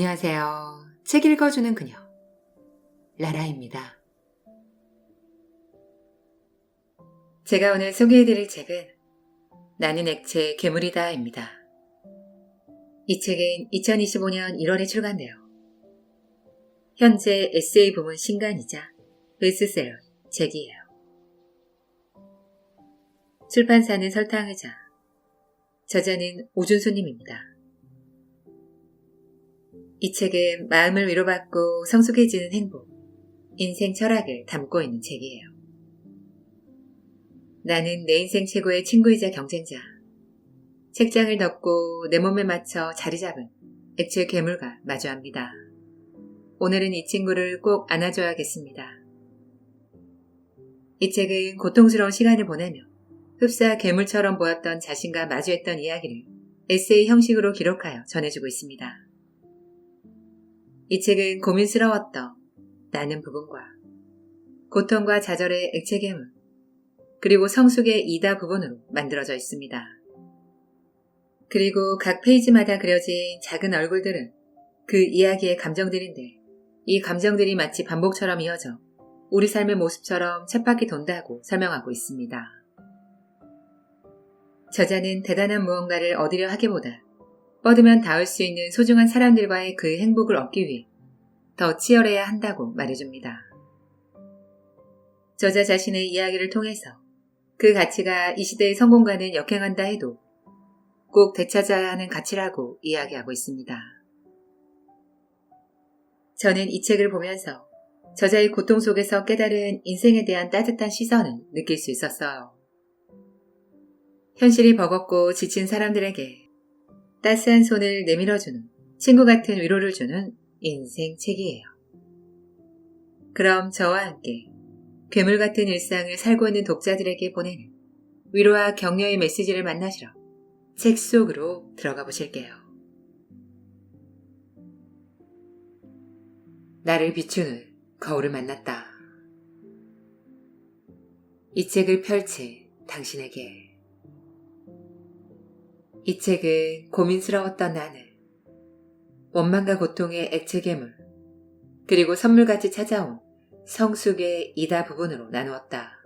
안녕하세요. 책 읽어주는 그녀, 라라입니다. 제가 오늘 소개해드릴 책은 나는 액체 괴물이다입니다. 이 책은 2025년 1월에 출간되어 현재 에세이 부문 신간이자 베스트셀러 책이에요. 출판사는 설탕의자, 저자는 오준수님입니다. 이 책은 마음을 위로받고 성숙해지는 행복, 인생 철학을 담고 있는 책이에요. 나는 내 인생 최고의 친구이자 경쟁자. 책장을 덮고 내 몸에 맞춰 자리 잡은 액체 괴물과 마주합니다. 오늘은 이 친구를 꼭 안아줘야겠습니다. 이 책은 고통스러운 시간을 보내며 흡사 괴물처럼 보였던 자신과 마주했던 이야기를 에세이 형식으로 기록하여 전해주고 있습니다. 이 책은 고민스러웠던 나는 부분과 고통과 좌절의 액체 괴물, 그리고 성숙의 이다 부분으로 만들어져 있습니다. 그리고 각 페이지마다 그려진 작은 얼굴들은 그 이야기의 감정들인데 이 감정들이 마치 반복처럼 이어져 우리 삶의 모습처럼 쳇바퀴 돈다고 설명하고 있습니다. 저자는 대단한 무언가를 얻으려 하기보다 뻗으면 닿을 수 있는 소중한 사람들과의 그 행복을 얻기 위해 더 치열해야 한다고 말해줍니다. 저자 자신의 이야기를 통해서 그 가치가 이 시대의 성공과는 역행한다 해도 꼭 되찾아야 하는 가치라고 이야기하고 있습니다. 저는 이 책을 보면서 저자의 고통 속에서 깨달은 인생에 대한 따뜻한 시선을 느낄 수 있었어요. 현실이 버겁고 지친 사람들에게 따스한 손을 내밀어주는 친구 같은 위로를 주는 인생 책이에요. 그럼 저와 함께 괴물 같은 일상을 살고 있는 독자들에게 보내는 위로와 격려의 메시지를 만나시러 책 속으로 들어가 보실게요. 나를 비추는 거울을 만났다. 이 책을 펼친 당신에게. 이 책은 고민스러웠던 나는 원망과 고통의 액체 괴물, 그리고 선물같이 찾아온 성숙의 이다 부분으로 나누었다.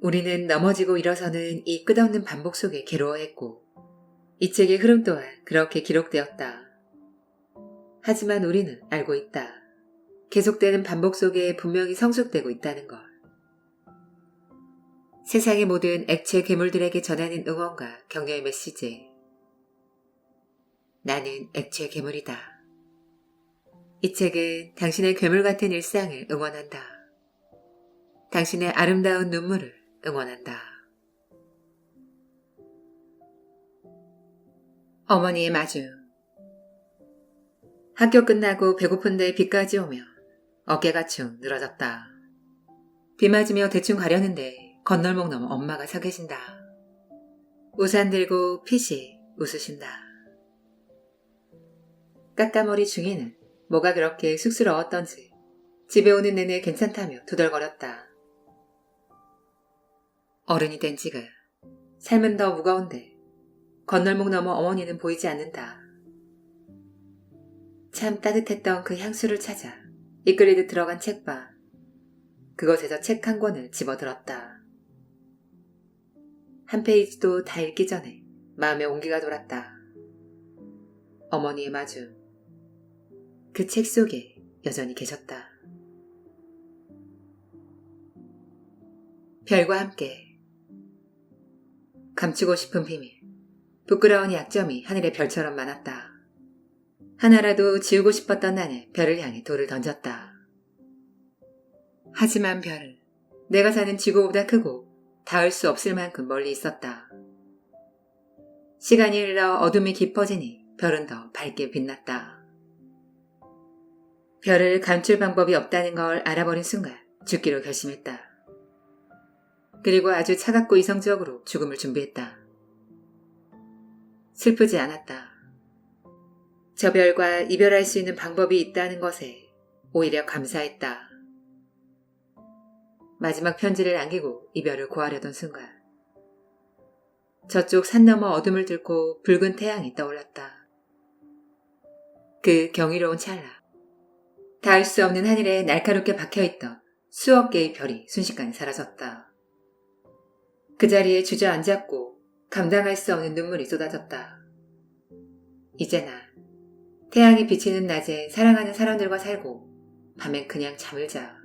우리는 넘어지고 일어서는 이 끝없는 반복 속에 괴로워했고 이 책의 흐름 또한 그렇게 기록되었다. 하지만 우리는 알고 있다. 계속되는 반복 속에 분명히 성숙되고 있다는 걸. 세상의 모든 액체 괴물들에게 전하는 응원과 격려의 메시지. 나는 액체 괴물이다. 이 책은 당신의 괴물 같은 일상을 응원한다. 당신의 아름다운 눈물을 응원한다. 어머니의 마주. 학교 끝나고 배고픈데 비까지 오며 어깨가 축 늘어졌다. 비 맞으며 대충 가려는데 건널목 넘어 엄마가 서 계신다. 우산 들고 피시 웃으신다. 까까머리 중이는 뭐가 그렇게 쑥스러웠던지 집에 오는 내내 괜찮다며 투덜거렸다. 어른이 된 지금 삶은 더 무거운데 건널목 넘어 어머니는 보이지 않는다. 참 따뜻했던 그 향수를 찾아 이끌리듯 들어간 책방. 그곳에서 책 한 권을 집어들었다. 한 페이지도 다 읽기 전에 마음에 온기가 돌았다. 어머니의 마주. 그 책 속에 여전히 계셨다. 별과 함께. 감추고 싶은 비밀, 부끄러운 약점이 하늘의 별처럼 많았다. 하나라도 지우고 싶었던 나는 별을 향해 돌을 던졌다. 하지만 별은 내가 사는 지구보다 크고 닿을 수 없을 만큼 멀리 있었다. 시간이 흘러 어둠이 깊어지니 별은 더 밝게 빛났다. 별을 감출 방법이 없다는 걸 알아버린 순간 죽기로 결심했다. 그리고 아주 차갑고 이성적으로 죽음을 준비했다. 슬프지 않았다. 저 별과 이별할 수 있는 방법이 있다는 것에 오히려 감사했다. 마지막 편지를 남기고 이별을 고하려던 순간 저쪽 산 너머 어둠을 뚫고 붉은 태양이 떠올랐다. 그 경이로운 찰나, 닿을 수 없는 하늘에 날카롭게 박혀있던 수억 개의 별이 순식간에 사라졌다. 그 자리에 주저앉았고 감당할 수 없는 눈물이 쏟아졌다. 이제 나 태양이 비치는 낮엔 사랑하는 사람들과 살고 밤엔 그냥 잠을 자.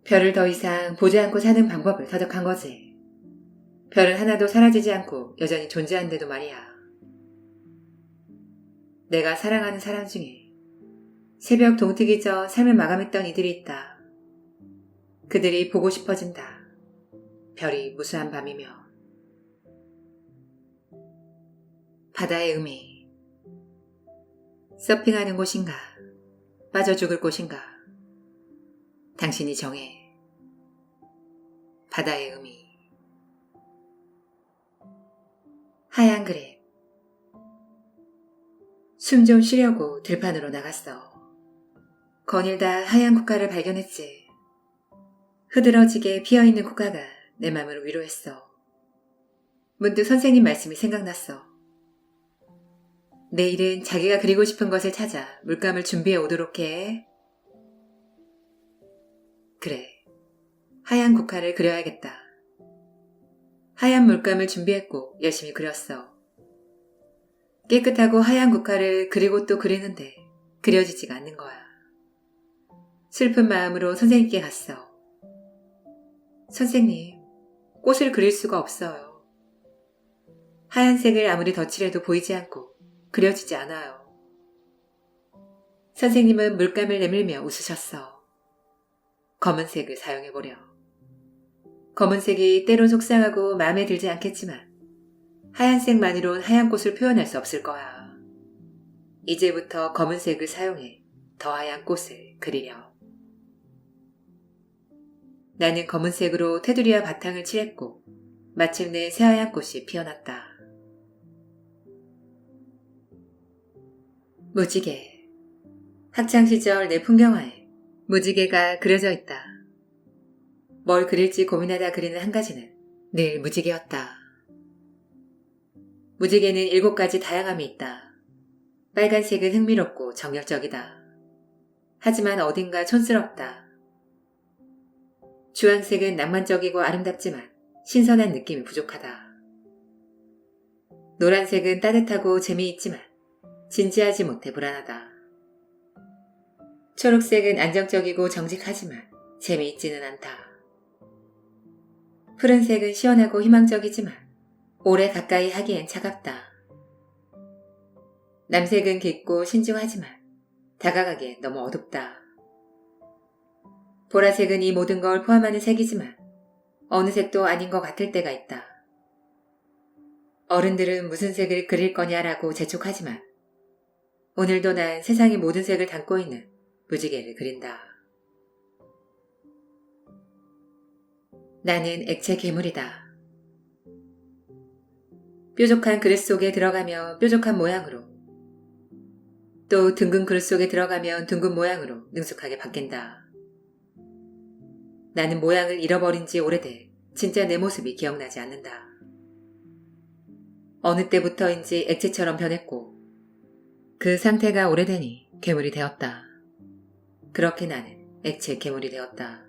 별을 더 이상 보지 않고 사는 방법을 터득한 거지. 별은 하나도 사라지지 않고 여전히 존재한데도 말이야. 내가 사랑하는 사람 중에 새벽 동트기 전 삶을 마감했던 이들이 있다. 그들이 보고 싶어진다. 별이 무수한 밤이며. 바다의 의미. 서핑하는 곳인가? 빠져 죽을 곳인가? 당신이 정해. 바다의 의미. 하얀 그랩. 숨 좀 쉬려고 들판으로 나갔어. 거닐다 하얀 국화를 발견했지. 흐드러지게 피어있는 국화가 내 맘을 위로했어. 문득 선생님 말씀이 생각났어. 내일은 자기가 그리고 싶은 것을 찾아 물감을 준비해 오도록 해. 그래, 하얀 국화를 그려야겠다. 하얀 물감을 준비했고 열심히 그렸어. 깨끗하고 하얀 국화를 그리고 또 그리는데 그려지지가 않는 거야. 슬픈 마음으로 선생님께 갔어. 선생님, 꽃을 그릴 수가 없어요. 하얀색을 아무리 덧칠해도 보이지 않고 그려지지 않아요. 선생님은 물감을 내밀며 웃으셨어. 검은색을 사용해보려. 검은색이 때론 속상하고 마음에 들지 않겠지만 하얀색만으론 하얀 꽃을 표현할 수 없을 거야. 이제부터 검은색을 사용해 더 하얀 꽃을 그리려. 나는 검은색으로 테두리와 바탕을 칠했고 마침내 새하얀 꽃이 피어났다. 무지개. 학창시절 내 풍경화에 무지개가 그려져 있다. 뭘 그릴지 고민하다 그리는 한 가지는 늘 무지개였다. 무지개는 7가지 다양함이 있다. 빨간색은 흥미롭고 정열적이다. 하지만 어딘가 촌스럽다. 주황색은 낭만적이고 아름답지만 신선한 느낌이 부족하다. 노란색은 따뜻하고 재미있지만 진지하지 못해 불안하다. 초록색은 안정적이고 정직하지만 재미있지는 않다. 푸른색은 시원하고 희망적이지만 오래 가까이 하기엔 차갑다. 남색은 깊고 신중하지만 다가가기엔 너무 어둡다. 보라색은 이 모든 걸 포함하는 색이지만 어느 색도 아닌 것 같을 때가 있다. 어른들은 무슨 색을 그릴 거냐라고 재촉하지만 오늘도 난 세상의 모든 색을 담고 있는 무지개를 그린다. 나는 액체 괴물이다. 뾰족한 그릇 속에 들어가면 뾰족한 모양으로, 또 둥근 그릇 속에 들어가면 둥근 모양으로 능숙하게 바뀐다. 나는 모양을 잃어버린 지 오래돼 진짜 내 모습이 기억나지 않는다. 어느 때부터인지 액체처럼 변했고 그 상태가 오래되니 괴물이 되었다. 그렇게 나는 액체 괴물이 되었다.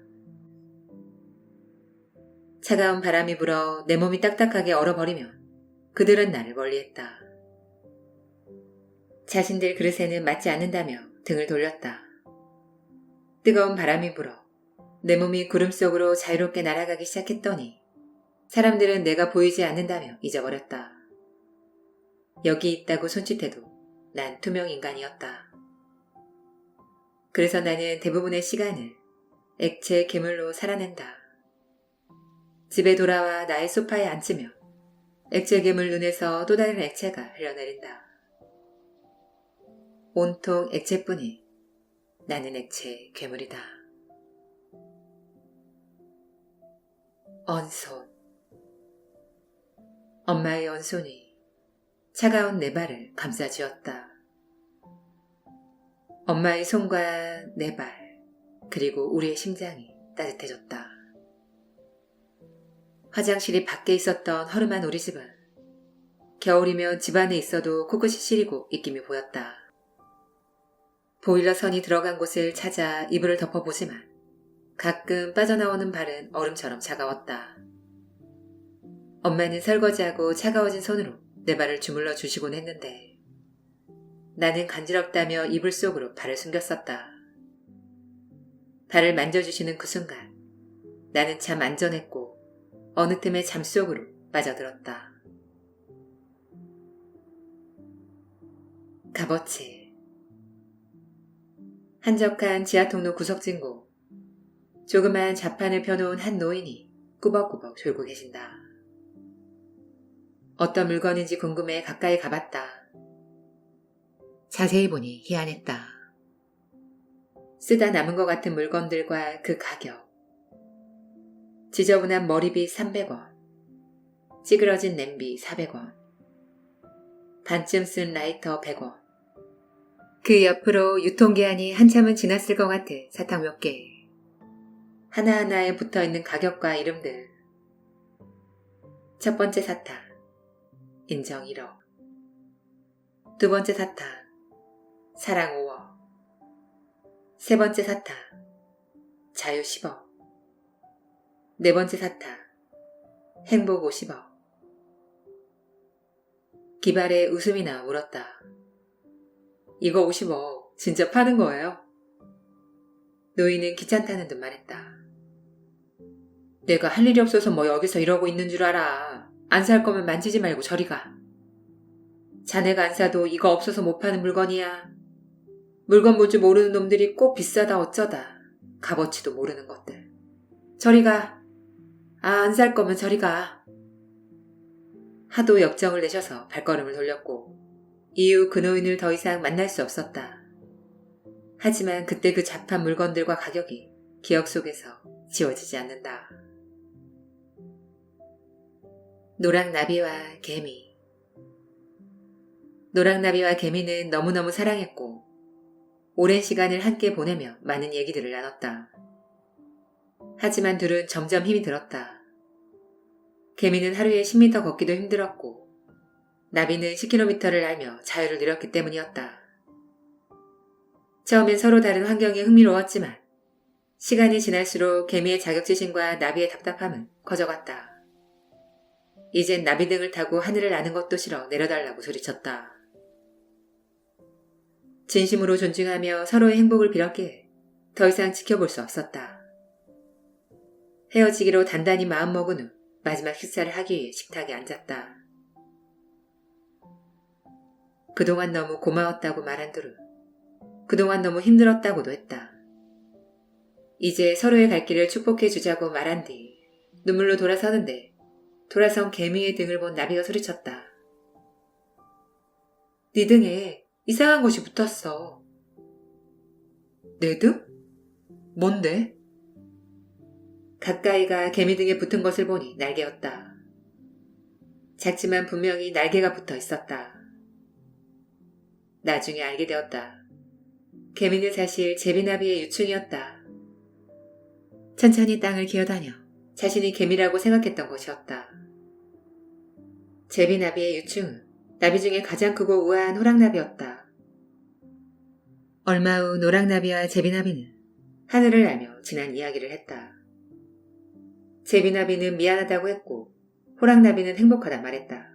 차가운 바람이 불어 내 몸이 딱딱하게 얼어버리면 그들은 나를 멀리했다. 자신들 그릇에는 맞지 않는다며 등을 돌렸다. 뜨거운 바람이 불어 내 몸이 구름 속으로 자유롭게 날아가기 시작했더니 사람들은 내가 보이지 않는다며 잊어버렸다. 여기 있다고 손짓해도 난 투명 인간이었다. 그래서 나는 대부분의 시간을 액체 괴물로 살아낸다. 집에 돌아와 나의 소파에 앉으며 액체 괴물 눈에서 또 다른 액체가 흘러내린다. 온통 액체뿐인 나는 액체 괴물이다. 언손. 엄마의 언손이 차가운 내 발을 감싸쥐었다. 엄마의 손과 내 발, 그리고 우리의 심장이 따뜻해졌다. 화장실이 밖에 있었던 허름한 우리 집은 겨울이면 집 안에 있어도 코끝이 시리고 입김이 보였다. 보일러 선이 들어간 곳을 찾아 이불을 덮어보지만 가끔 빠져나오는 발은 얼음처럼 차가웠다. 엄마는 설거지하고 차가워진 손으로 내 발을 주물러 주시곤 했는데 나는 간지럽다며 이불 속으로 발을 숨겼었다. 발을 만져주시는 그 순간 나는 참 안전했고 어느 틈에 잠속으로 빠져들었다. 값어치. 한적한 지하통로 구석진고. 조그만 좌판을 펴놓은 한 노인이 꾸벅꾸벅 졸고 계신다. 어떤 물건인지 궁금해 가까이 가봤다. 자세히 보니 희한했다. 쓰다 남은 것 같은 물건들과 그 가격. 지저분한 머리빗 300원, 찌그러진 냄비 400원, 반쯤 쓴 라이터 100원. 그 옆으로 유통기한이 한참은 지났을 것 같은 사탕 몇 개. 하나하나에 붙어있는 가격과 이름들. 첫 번째 사탕, 인정 1억. 두 번째 사탕, 사랑 5억. 세 번째 사탕, 자유 10억. 네 번째 사탕, 행복 50억. 기발에 웃음이나 울었다. 이거 50억 진짜 파는 거예요? 노인은 귀찮다는 듯 말했다. 내가 할 일이 없어서 뭐 여기서 이러고 있는 줄 알아. 안 살 거면 만지지 말고 저리 가. 자네가 안 사도 이거 없어서 못 파는 물건이야. 물건 볼 줄 모르는 놈들이 꼭 비싸다 어쩌다. 값어치도 모르는 것들. 저리 가. 안 살 거면 저리 가. 하도 역정을 내셔서 발걸음을 돌렸고 이후 그 노인을 더 이상 만날 수 없었다. 하지만 그때 그 잡한 물건들과 가격이 기억 속에서 지워지지 않는다. 노랑나비와 개미. 노랑나비와 개미는 너무너무 사랑했고 오랜 시간을 함께 보내며 많은 얘기들을 나눴다. 하지만 둘은 점점 힘이 들었다. 개미는 하루에 10m 걷기도 힘들었고 나비는 10km를 날며 자유를 누렸기 때문이었다. 처음엔 서로 다른 환경이 흥미로웠지만 시간이 지날수록 개미의 자격지심과 나비의 답답함은 커져갔다. 이젠 나비 등을 타고 하늘을 나는 것도 싫어 내려달라고 소리쳤다. 진심으로 존중하며 서로의 행복을 빌었기에 더 이상 지켜볼 수 없었다. 헤어지기로 단단히 마음먹은 후 마지막 식사를 하기 위해 식탁에 앉았다. 그동안 너무 고마웠다고 말한 둘은 그동안 너무 힘들었다고도 했다. 이제 서로의 갈 길을 축복해 주자고 말한 뒤 눈물로 돌아서는데 돌아선 개미의 등을 본 나비가 소리쳤다. 네 등에 이상한 것이 붙었어. 내 등? 뭔데? 가까이가 개미 등에 붙은 것을 보니 날개였다. 작지만 분명히 날개가 붙어 있었다. 나중에 알게 되었다. 개미는 사실 제비나비의 유충이었다. 천천히 땅을 기어다녀 자신이 개미라고 생각했던 것이었다. 제비나비의 유충은 나비 중에 가장 크고 우아한 호랑나비였다. 얼마 후 노랑나비와 제비나비는 하늘을 날며 지난 이야기를 했다. 제비나비는 미안하다고 했고 호랑나비는 행복하다 말했다.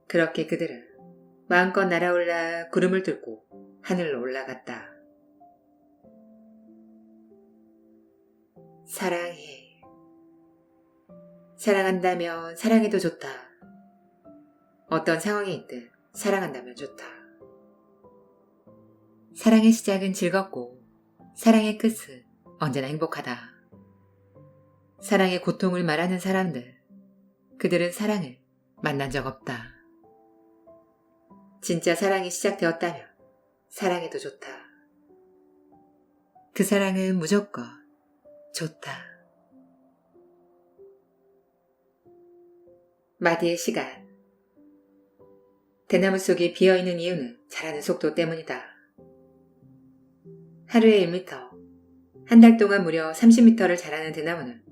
그렇게 그들은 마음껏 날아올라 구름을 뚫고 하늘로 올라갔다. 사랑해. 사랑한다면 사랑해도 좋다. 어떤 상황에 있든 사랑한다면 좋다. 사랑의 시작은 즐겁고 사랑의 끝은 언제나 행복하다. 사랑의 고통을 말하는 사람들, 그들은 사랑을 만난 적 없다. 진짜 사랑이 시작되었다면 사랑해도 좋다. 그 사랑은 무조건 좋다. 마디의 시간. 대나무 속이 비어있는 이유는 자라는 속도 때문이다. 하루에 1m, 한 달 동안 무려 30m를 자라는 대나무는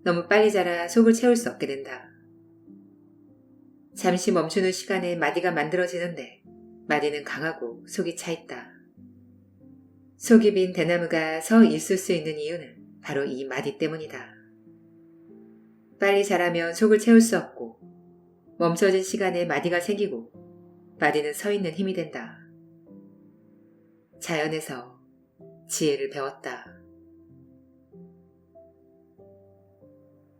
너무 빨리 자라 속을 채울 수 없게 된다. 잠시 멈추는 시간에 마디가 만들어지는데 마디는 강하고 속이 차있다. 속이 빈 대나무가 서 있을 수 있는 이유는 바로 이 마디 때문이다. 빨리 자라면 속을 채울 수 없고 멈춰진 시간에 마디가 생기고 마디는 서 있는 힘이 된다. 자연에서 지혜를 배웠다.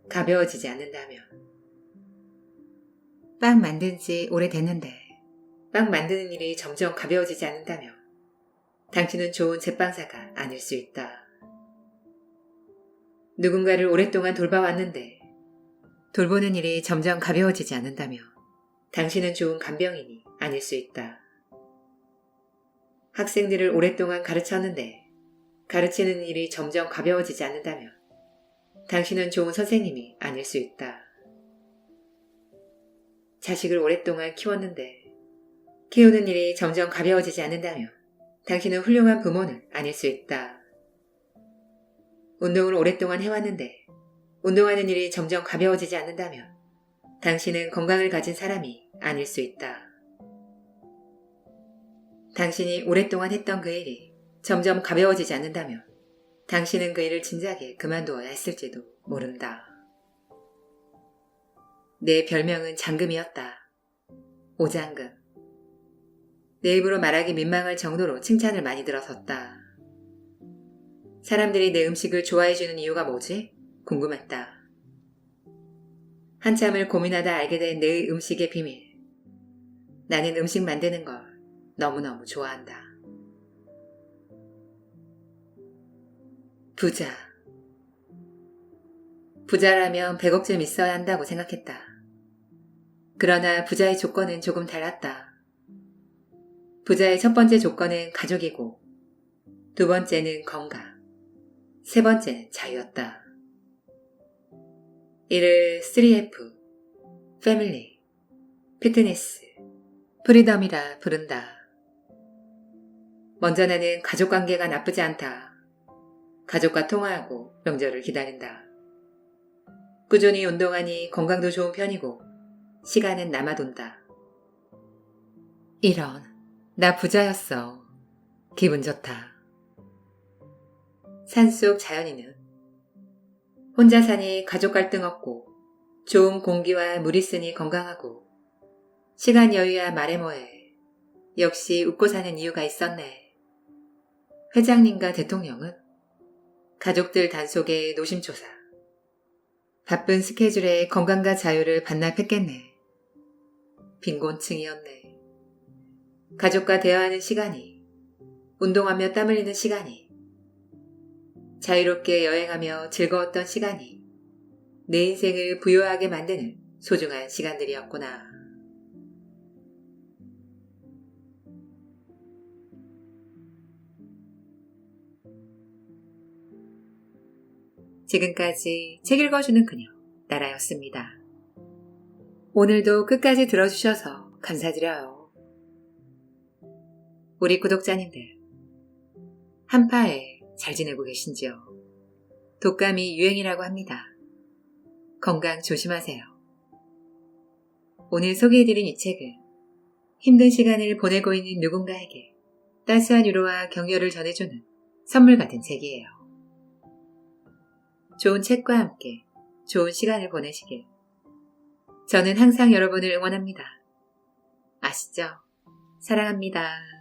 가벼워지지 않는다면. 빵 만든 지 오래됐는데 빵 만드는 일이 점점 가벼워지지 않는다면 당신은 좋은 제빵사가 아닐 수 있다. 누군가를 오랫동안 돌봐왔는데 돌보는 일이 점점 가벼워지지 않는다면 당신은 좋은 간병인이 아닐 수 있다. 학생들을 오랫동안 가르쳤는데 가르치는 일이 점점 가벼워지지 않는다면 당신은 좋은 선생님이 아닐 수 있다. 자식을 오랫동안 키웠는데 키우는 일이 점점 가벼워지지 않는다면 당신은 훌륭한 부모는 아닐 수 있다. 운동을 오랫동안 해왔는데 운동하는 일이 점점 가벼워지지 않는다면 당신은 건강을 가진 사람이 아닐 수 있다. 당신이 오랫동안 했던 그 일이 점점 가벼워지지 않는다면 당신은 그 일을 진작에 그만두어야 했을지도 모른다. 내 별명은 장금이었다. 오장금. 내 입으로 말하기 민망할 정도로 칭찬을 많이 들었었다. 사람들이 내 음식을 좋아해주는 이유가 뭐지? 궁금했다. 한참을 고민하다 알게 된 내 음식의 비밀. 나는 음식 만드는 걸 너무너무 좋아한다. 부자. 부자라면 100억쯤 있어야 한다고 생각했다. 그러나 부자의 조건은 조금 달랐다. 부자의 첫 번째 조건은 가족이고 두 번째는 건강, 세 번째는 자유였다. 이를 3F, 패밀리, 피트니스, 프리덤이라 부른다. 먼저 나는 가족관계가 나쁘지 않다. 가족과 통화하고 명절을 기다린다. 꾸준히 운동하니 건강도 좋은 편이고 시간은 남아돈다. 이런, 나 부자였어. 기분 좋다. 산속 자연인은 혼자 사니 가족 갈등 없고 좋은 공기와 물 있으니 건강하고 시간 여유야 말해 뭐해. 역시 웃고 사는 이유가 있었네. 회장님과 대통령은 가족들 단속에 노심초사. 바쁜 스케줄에 건강과 자유를 반납했겠네. 빈곤층이었네. 가족과 대화하는 시간이, 운동하며 땀 흘리는 시간이, 자유롭게 여행하며 즐거웠던 시간이 내 인생을 부유하게 만드는 소중한 시간들이었구나. 지금까지 책 읽어주는 그녀, 나라였습니다. 오늘도 끝까지 들어주셔서 감사드려요. 우리 구독자님들, 한파에 잘 지내고 계신지요? 독감이 유행이라고 합니다. 건강 조심하세요. 오늘 소개해드린 이 책은 힘든 시간을 보내고 있는 누군가에게 따스한 위로와 격려를 전해주는 선물 같은 책이에요. 좋은 책과 함께 좋은 시간을 보내시길. 저는 항상 여러분을 응원합니다. 아시죠? 사랑합니다.